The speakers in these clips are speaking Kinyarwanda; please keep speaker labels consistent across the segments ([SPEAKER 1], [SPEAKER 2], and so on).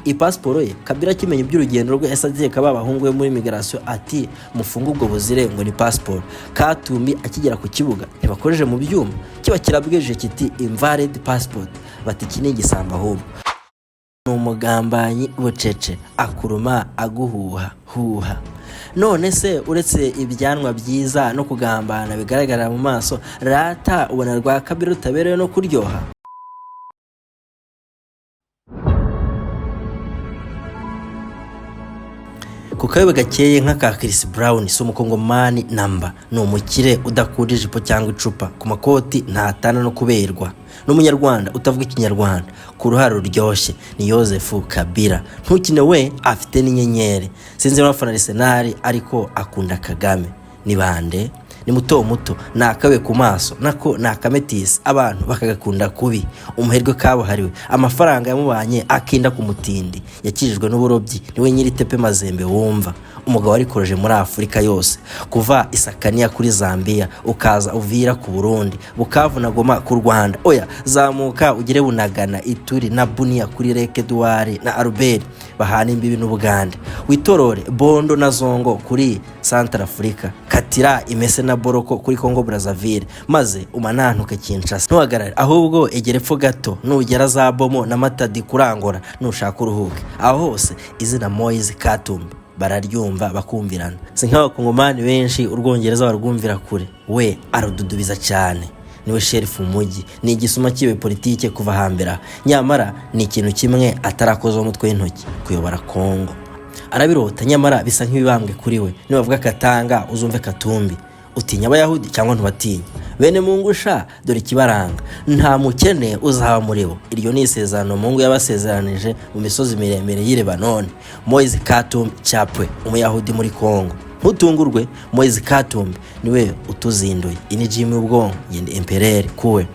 [SPEAKER 1] ipasiporo ye Kabila kimenya iby'urugendo rwe yasadeka babahungu we muri migration ati mufunga ubwo buzire ngo ni passport. Katumbi akigera ku kibuga ntibakoreje mu byuma kiba kirabweje kiti invalid passport bati kinigi samba ahubwo umugambanyi bucece akuruma aguhuha huha. None se uretse ibyanwa byiza no kugambana bigaragara mu maso rata ubona rwa Kabila rutaberewe no kuryoha? Kukabe gakeye nk'aka Chris Brown si umukongomani namba ni umukire udakura ijipo cyangwa icupa ku makoti ntatana no kuberwa n'umunyarwanda utavuga ikinyarwanda ku ruhare ruryoshye ni Joseph Kabila. Ntukine we afite n'inyenyeri sinzi n'abafana Resignation ariko akunda Kagame. Ni bande? Ni muto nakabe ku maso nako nakametisi abantu bakagakunda kubi. Umuherwe kabo hariwe amafaranga yamubanye akinda ku mutindi yakijijwe n'uburobyi niwe nyiri tepe mazembe wumva. Umugabo ari koroje muri Afrika yose kuva Isakania kuri Zambia ukaza uvira ku Burundi Bukavu na Goma ku Rwanda oya zamuka ugire Bunagana Ituri na Bunia kuri Lake Duwari na Albert bahana imbibi n'Ubuganda witorore Bondo na Zongo kuri Central Africa katira imese na Boroko kuri Congo Brazzaville maze umanantuke Kinshasa ntuhagarare ahubwo egerepfo gato nugera za Bomo na Matadi kurangora nushaka uruhuke aho hose izina Moise Katumbi bararyumva bakumvirana. Sink'abakongomani benshi urwongereza barwumvira kure we arududubiza cyane niwe sheriff umujyi ni igisuma kibe politike kuva hambera nyamara ni ikintu kimwe atarakoza umutwe w'intoki kuyobora Kongo arabirota nyamara bisa nk'ibibambwe kuri we nibavuga Katanga uzumve Katumbi utinya abayahudi cyangwa ntubatinya bene mungusha dore kibaranga nta mukene uzaba muri bo. Iryo ni isezerano Mungu yabasezeranije mu misozi miremire y'i Lebanon. Moise Katumbi cyapwe umuyahudi muri Kongo ntutungurwe Moise Katumbi niwe utuzinduye inijimi ubwonko yende empereur kuwe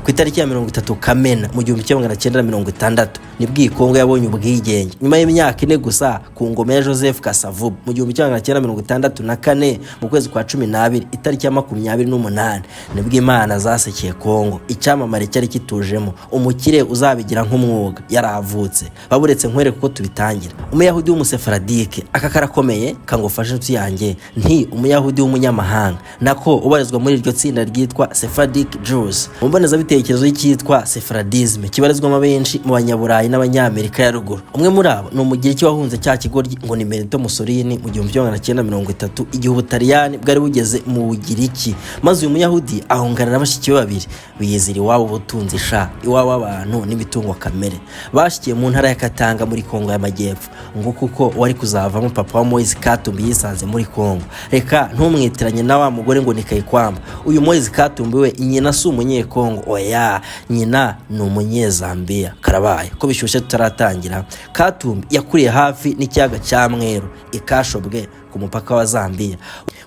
[SPEAKER 1] ku itariki ya 30 Kamena mu 1960 nibwo Kongo yabonye ubwigenge nyuma y'imyaka 4 gusa ku ngoma ya Joseph Kasavubu mu 1964 mu kwezi kwa 12 itariki ya 28 nibwo Imana zasekeye Kongo icyamamare cyari kitujemo umukire uzabigira nk'umwuga yaravutse baburetse nkwere kuko tubitangira umuyahudi w'umusefaradike akakarakomeye kangufasha ntu yanjye nti umuyahudi w'umunyamahanga nako ubarizwa muri iryo tsinda ryitwa Sephardic Jews mumboneza ibitekerezo y'ikitwa Sefaradisme kibarizwamo benshi mu banyaburayi n'abanyamerika ya ruguru. Umwe muri abo ni umugiriki wahunze cya kigoryi ngo ni Benito Mussolini mu 1930 igihe Ubutaliyani bwari bugeze mu Bugiriki maze uyu muyahudi ahungana n'abashiki babiri biyizira iwabo ubutunzi sha iwabo abantu n'imitungo kamere bashikiye mu ntara ya Katanga muri Kongo y'Amajyepfo ngo kuko wari kuzavamo papa wa Moise Katumbi yisanze muri Kongo. Reka ntumwitiranye na wa mugore ngo ni Kayikwamba uyu Moise Katumbi we nyina si umunyekongo oya nyina ni umunyezambia karabaye ko bishyushye tutaratangira. Katumbi yakuriye hafi n'ikiyaga cya Mweru ikashobwe ku mupaka wa Zambia.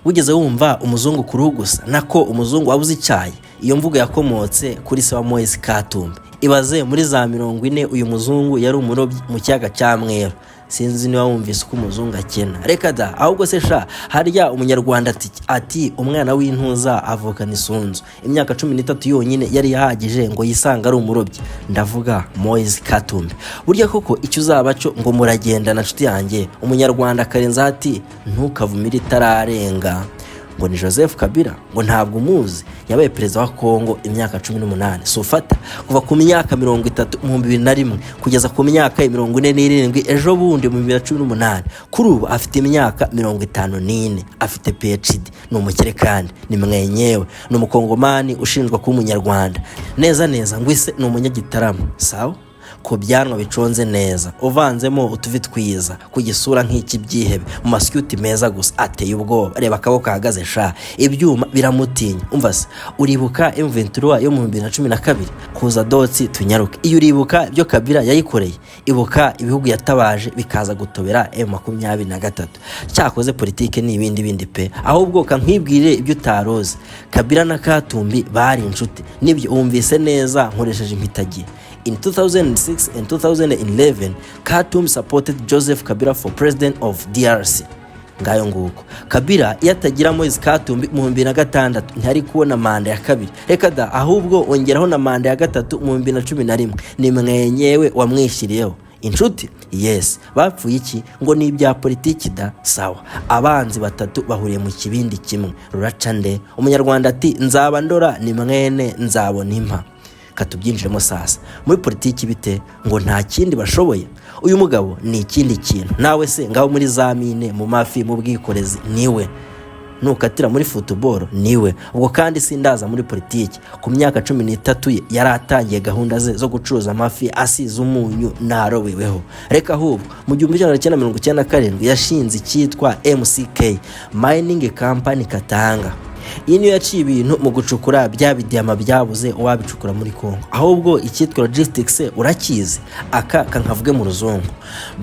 [SPEAKER 1] Wigeze wumva umuzungu kuruhu gusa nako umuzungu wabuze icyayi? Iyo mvugo yakomotse kuri se wa Moise Katumbi. Ibaze muri za 40 uyu muzungu yari umurobyi mu kiyaga cya Mweru. Sinzi niba wumvise uko umuzungu akena reka da ahubwo se sha harya umunyarwanda ati umwana w'intuza avukana isunzu imyaka 13 yonyine yari yahagije ngo yisanga ari umurobyi. Ndavuga Moise Katumbi. Burya koko icyo uzabaco ngo muragenda na nshuti yanjye umunyarwanda karenza ati ntukavumira itararenga ngo ni Joseph Kabila ngo ntabwo umuzi yabaye perezida wa Kongo imyaka 18 sufata kuva ku myaka 30 mu 2001 kugeza ku myaka 47 ejo bundi mu 2018 kuri ubu afite imyaka 54 afite PhD ni umukire kandi ni mwenyewe ni umukongomani ushinjwa kuba umunyarwanda neza ngwise ni umunyagitaramo sawa ko byanwa biconze neza uvanzemo utuvi twiza kugisura nk'iki byihebe mu maskyuti meza gusa ateye ubwoba reba akaboko kahagaze sha ibyuma biramutinya. Umva se uribuka M23 yo mu 2012 kuza dotsi tunyaruke iyo uribuka ibyo Kabila yayikoreye ibuka ibihugu yatabaje bikaza gutobera M23 cyakoze politike n'ibindi pe ahubwo kankwibwire ibyo utaroze Kabila na Katumbi bari inshuti nibyo umvise neza nkoresheje impitagiye. In 2006 and 2011, Katumbi supported Joseph Kabila for president of DRC. Ngayo nguko Kabila yatagira Moise Katumbi mu 2006 ntari kubona manda ya kabiri reka da ahubwo ongeraho na manda ya gatatu mu 2011 ni mwenyewe wamwishiriyeho inshuti yes bapfuye iki ngo ni ibya politiki da sawa abanzi batatu bahuriye mu kibindi kimwe ruraca nde umunyarwanda ati nzaba ndora ni mwene nzabona impa katubyinjiremo sasa muri politiki bite ngo nta kindi bashoboye uyu mugabo ni ikindi kintu nawe se ngaho muri zamine mu mafi mu bwikorezi niwe nukatira muri football niwe ubwo kandi sindaza muri politiki ku myaka 13 ye yaratangiye gahunda ze zo gucuruza amafi asize umunyu narobeweho reka ahubwo mu 1997 yashinze icyitwa MCK Mining Company Katanga iyi niyo yaciye ibintu mu gucukura bya bidiyama byabuze wabicukura muri Congo ahubwo icyitwa logistics urakizi aka kankavuge mu ruzungu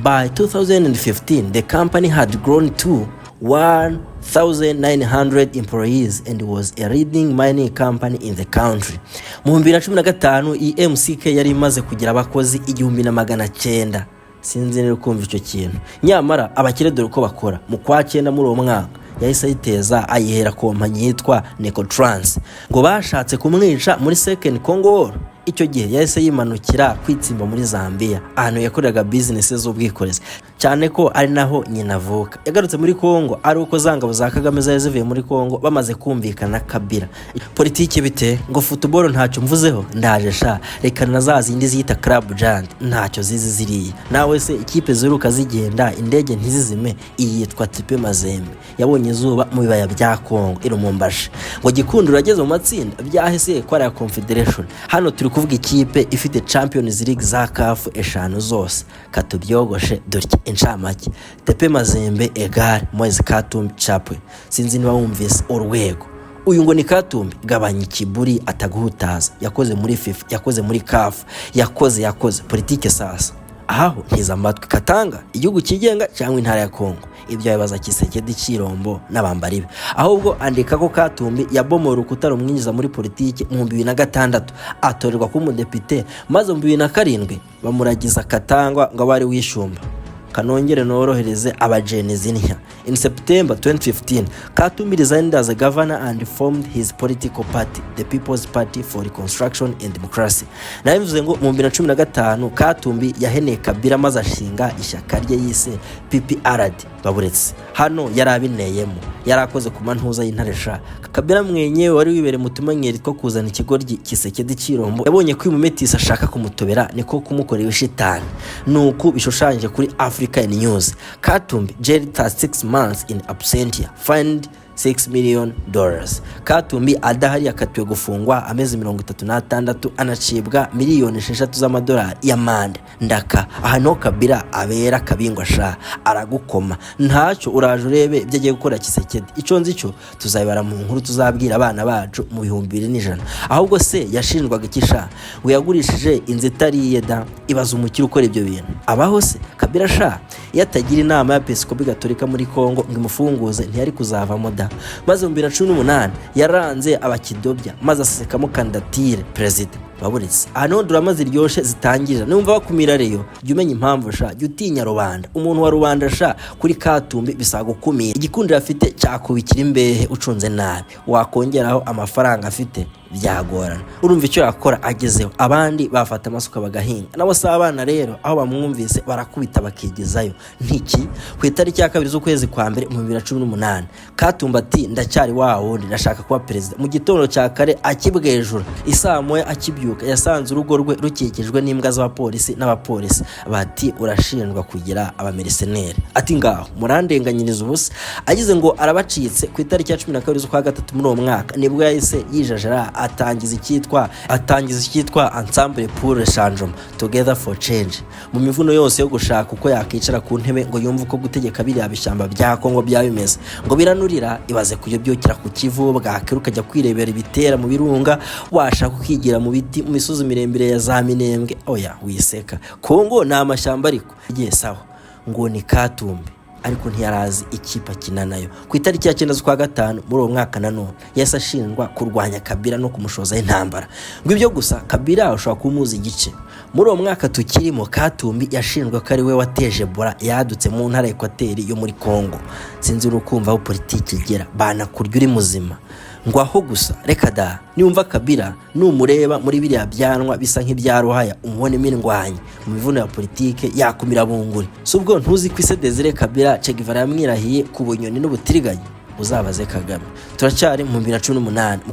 [SPEAKER 1] by 2015 the company had grown to 1,900 employees and was a leading mining company in the country. Mu 2015 iyi MCK yari imaze kugira abakozi 1900. Sinzi nero kumva icyo kintu. Nyamara abakire dore uko bakora mu kwa 9 muri uwo mwaka yahise ayiteza ayihera kompanyi yitwa Necotrans ngo bashatse kumwica muri Second Congo War. Icyo gihe yahise yimanukira kwitsimba muri Zambia ahantu yakoreraga business z'ubwikorezi cyane ko ari naho nyina avuka. Yagarutse muri Congo ari uko zangabo za Kagame zazivuye muri Congo bamaze kumvikana Kabila. Politiki bite ngo football ntacyo mvuzeho ndaje sha reka nazazindi zita club giant ntacyo zizi ziriye nawe se ikipe ziruka zigenda indege ntizizime iyi yitwa Tipe Mazembe yabonye izuba mu bibaya bya Congo irumombashe ngo gikundura ageze mu matsinda byahise ko ari Confederation. Hano turi kuvuga ikipe ifite Champions League za CAF eshanu zose katubyogoshe dore incamake Tipe Mazembe Exile Moise Katumbi Chapwe sinzi niba wumvise urwego uyu ngo ni Katumbi gabanya ikiburi ataguhutaza yakoze muri FIFA yakoze muri CAF yakoze politike sasa aho ntiza amatwi Katanga igihugu kigenga cyangwa intara ya Congo ibyo yabaza Kisekedi Kirombo n'abambari be ahubwo andika ko Katumbi yabomora urukuta rumwinjiza muri politiki mu 2006 atorerwa ku mudepite maze mu 2007 bamuragiza Katangwa ngo bari wishumba kanongere norohereze abajenezi ntya. In September 2015 Katumbi resigned as a governor and formed his political party the People's Party for Reconstruction and Democracy. Nabivuze ngo mu 2015 Katumbi yaheneye Kabila maze ashinga ishyaka rye yise PPRD baburetse hano yarabineyemo yarakoze ku mantuza y'intaresha Kabila mwenyewe wari wibere mutumanyeri ko kuzana ikigoryi Kisekedi Kirombo yabonye ko imumetisa ashaka kumutobera niko kumukorera ishitani nuko bishushanyije kuri African News. Katumbi jailed 36 months in absentia fined $6 million. Katumbi adahari yakatiwe gufungwa amezi 36 anacibwa miliyoni 6 z'amadolari ya mande ndaka ahantu Kabila abera kabingwa sha aragukoma ntacyo uraje urebe byagiye gukora Kisekedi ico nzico tuzabibara mu nkuru tuzabwira abana bacu mu 2021 ahubwo se yashinjwaga ikisha ngo yagurishije inzitari yeda ibaza umukiri ukora ibyo bintu abaho se Kabila sha yatagira inama ya Episcopi Gatolika muri Congo ngo imufunguze ntiyari kuzavamo da maze mu 2018 yaranze abakidobya maze asekamo kandidatire president baburetse hano drama ziryoshe zitangirira numva bakumira reyo jyumenya impamvu sha jyutinya rubanda umuntu wa rubanda sha kuri Katumbi bisagukumira igikundira afite cyakubikira imbehe ucunze nabi wakongeraho amafaranga afite byagorana urumva icyo yakora agezeho abandi bafata amasuka bagahinga nabo sabana rero aho bamwumvise barakubita bakigezayo ntiki ku itariki ya 2 z'ukwezi kwa mbere mu 2018 Katumbi ati ndacyari wundi ndashaka kuba president mu gitondo cya kare akibwejura isamoye akibyuka yasanze urugo rwe rukikijwe n'imbwa z'abapolisi n'abapolisi bati urashinjwa kugira abamercenaire ati ngaho murandenganyiriza ubusa agize ngo arabacitse ku itariki ya 12 z'ukwa gatatu muri uwo mwaka nibwo yahise yijajara atangiza icyitwa Ensemble pour le changement together for change mu mivuno yose yo gushaka uko yakicara ku ntebe ngo yumve uko gutegeka biriya bishyamba bya Kongo byabimeze ngo biranurira ibaze kuyobyokira ku kivu bwake ukajya kwirebera ibitera mu birunga washaka kwigira mu biti mu misozi mirembire ya za Minembwe oya wiseka Kongo na amashyamba ariko igiye sawa ngo ni Katumbi ariko ntiyarazi ikipa kina nayo ku itariki ya 9 z'ukwa gatanu muri uwo mwaka nanone yasa ashinjwa kurwanya Kabila no kumushoza intambara ngo ibyo gusa Kabila ashobora kumuza igice muri uwo mwaka tukirimo Katumbi yashinjwa ko ari we wateje bora yadutse mu ntara Equateur yo muri Congo sinzi urukumva aho politiki igera bana kurya uri muzima ngo aho gusa reka da niwumva Kabila numureba muri biriya byanwa bisa nk'ibya Ruhaya umubonemo indwanyi mu mivuno ya politike yakumira bunguri. Subwo ntuzi ko ise Desire Kabila Che Guevara yamwirahiye ku bunyoni n'ubutiriganye. Uzabaze Kagame. Turacyari mu 2018 mu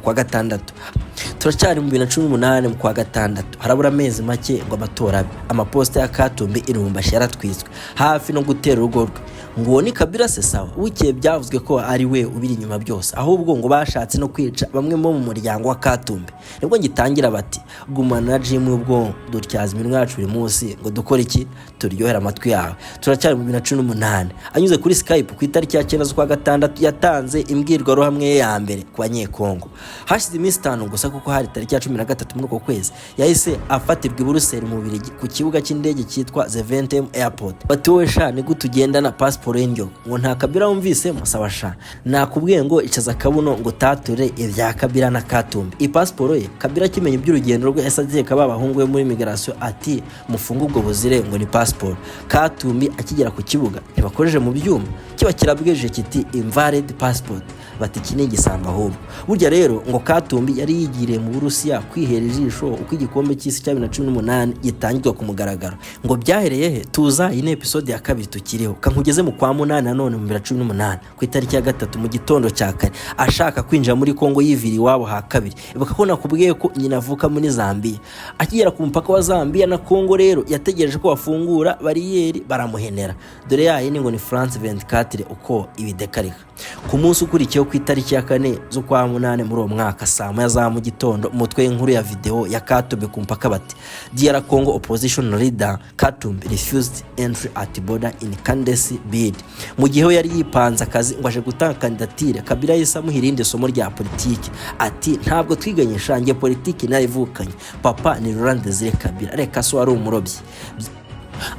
[SPEAKER 1] kwa gatandatu. Harabura amezi make ngo amatora amaposta ya Katumbi irumbashi yaratwiswe hafi no gutera urugo rwe. Ngo ni Kabila se sawa wikiye byavuzwe ko ari we ubiri inyuma byose, ahubwo ngo bashatse no kwica bamwe mu muryango wa Katumbi. Nibwo ngitangira bati gumana Jim ubwo dutyaza iminwa yacu buri munsi ngo dukora iki turyohera amatwi yawe. Turacyari mu 2018 anyuze kuri Skype ku itariki ya 9 z'ukwa gatandatu yatanze imbwirwaruhamwe ya mbere ku banyekongo. Hashize iminsi 5 gusa kuko hari tariki ya 13 muri uko kwezi yahise afatirwa i Buruseli mu Bubiligi ku kibuga cy'indege cyitwa Zeventem Airport. Batowe sha ni gutugenda na passport y'indyo ngo nta Kabila wumvise musaba sha nakubwiye ngo icaza kabuno ngo tature ibya Kabila na Katumbi. I passport ye Kabila kimenye by'urugendo rwe yasagiye kaba abahungu be muri migration ati mufunga ubwo buzire ngo ni passport. Katumbi akigera ku kibuga ntibakoreje mu byuma kiba kirabweje kiti invalid passport bati kine gisamba ahubwo. Burya rero ngo Katumbi yari yigiriye mu Burusiya kwihera ijisho uko igikombe cy'isi cya 2018 gitangirwa ku mugaragaro. Ngo byahereye he tuza iyi episode ya 2 tukiriho kankugeze mu kwa 8 nanone mu 2018 ku itariki ya 3 mu gitondo cya kare ashaka kwinjira muri Kongo yiviri wabo ha kabiri. Ibuka ko nakubwiye ko nyina avuka muri Zambia. Akigera ku mpaka wa Zambia na Kongo rero yategereje ko bafungura bariyeri baramuhenera. Dore yaye ni ngo ni France 24 uko ibidekarika. Ku munsi ukurikiyeho ku itariki ya 4 z'ukwa 8 muri uwo mwaka saa moya za mu gitondo umutwe w'inkuru ya video ya Katumbi ku mpaka bati DR Congo opposition leader Katumbi refused entry at border in candidacy bid. Mu gihe yari yipanze akazi ngo aje gutanga kandidatire Kabila yisa muhirinde somo rya politiki ati ntabwo twiganye shange politiki narivukanye papa ni Laurent Desire Kabila reka so ari umurobyi.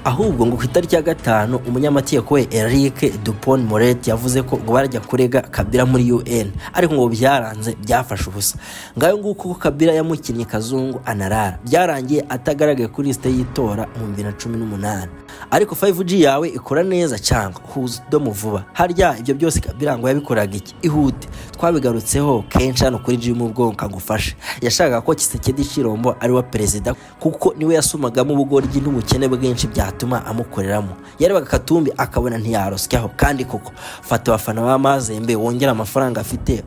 [SPEAKER 1] Ahubwo ngo ku itariki ya 5 umunyamategeko we Eric Dupont Moret yavuze ko ngo barajya kurega Kabila muri UN ariko ngo byaranze byafashe ubusa. Ngayo nguko Kabila yamukinnye kazungu anarara byarangiye atagaragaye kuri liste yitora mu 2018. Ariko 5G yawe ikora neza cyangwa huzo vuba harya ibyo byose Kabila ngo yabikoraga iki ihute twabigarutseho kenshi hano kuri Jim ubwo kagufasha. Yashaka ko Kisekedi Chirombo ari wa president kuko niwe yasumagamo ubugoryi n'ubukene bwinshi byatuma amukoreramo. Yarebaga Katumbi akabona ntiyarosyaho kandi koko fata abafana b'amazembe wongera amafaranga afite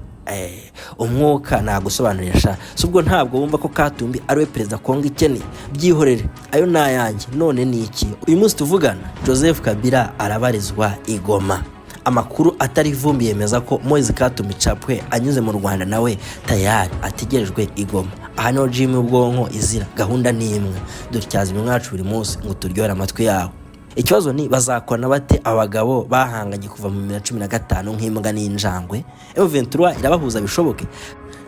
[SPEAKER 1] umwuka nagusobanurisha. Subwo ntabwo wumva ko Katumbi ari we president Kongo ikene byihorere ayo nayanjye none ni iki. Uyu munsi tuvugana Joseph Kabila arabarizwa i Goma. Amakuru atari vumbi yemeza ko Moise Katumbi Chapwe anyuze mu Rwanda nawe tayari ategerejwe i Goma. Aha no Jim ubwonko izira gahunda ni imwe dutyaza imwacu buri munsi ngo turyohera amatwi yawe. Ikibazo ni bazakona bate abagabo bahanganye kuva mu 2015 nk'imbwa n'injangwe. M23 irabahuza bishoboke.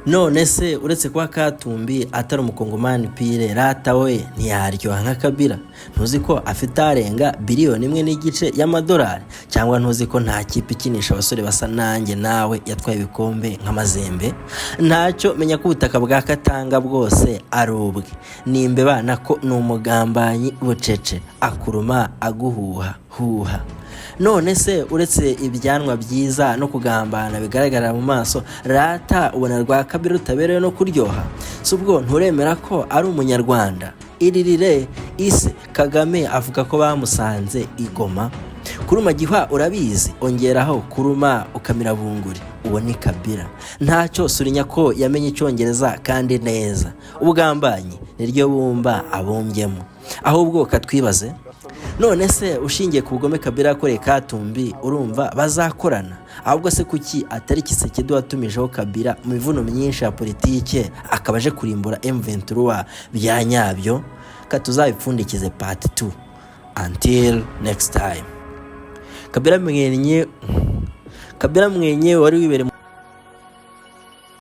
[SPEAKER 1] None se uretse kwa Katumbi atari umukongomani pire rata we ntiyaryoha nka Kabila. Ntuzi ko afite arenga biliyoni 1.5 y'amadolari cyangwa ntuzi ko nta kipe ikinisha abasore basa nanjye nawe yatwaye ibikombe nk'amazembe. Ntacyo menya ko ubutaka bwa Katanga bwose arubwe nimbe bana ko n'umugambanyi bucece akuruma aguhuha huha. None se uretse ibyanwa byiza no kugambana bigaragara mu maso rata ubona rwa Kabila rutaberewe no kuryoha. Subwo nturemera ko ari umunyarwanda. Iririre ise Kagame avuga ko bamusanze i Goma. Kuruma gihwa urabizi ongeraho kuruma ukamira bunguri uwo ni Kabila. Ntacyo surinya ko yamenye icyongereza kandi neza. Ubugambanyi niryo bumba abombyemo. Ahubwo katwibaze none se ushingiye ku bugome Kabila akoreye Katumbi urumva bazakorana? Ahubwo se kuki atari Kisekedi watumijeho Kabila mu mivuno myinshi ya politike akabaje kurimbura M23 bya nyabyo? Katuzabipfundikize part 2. Until next time. Kabila mwenye wari wibere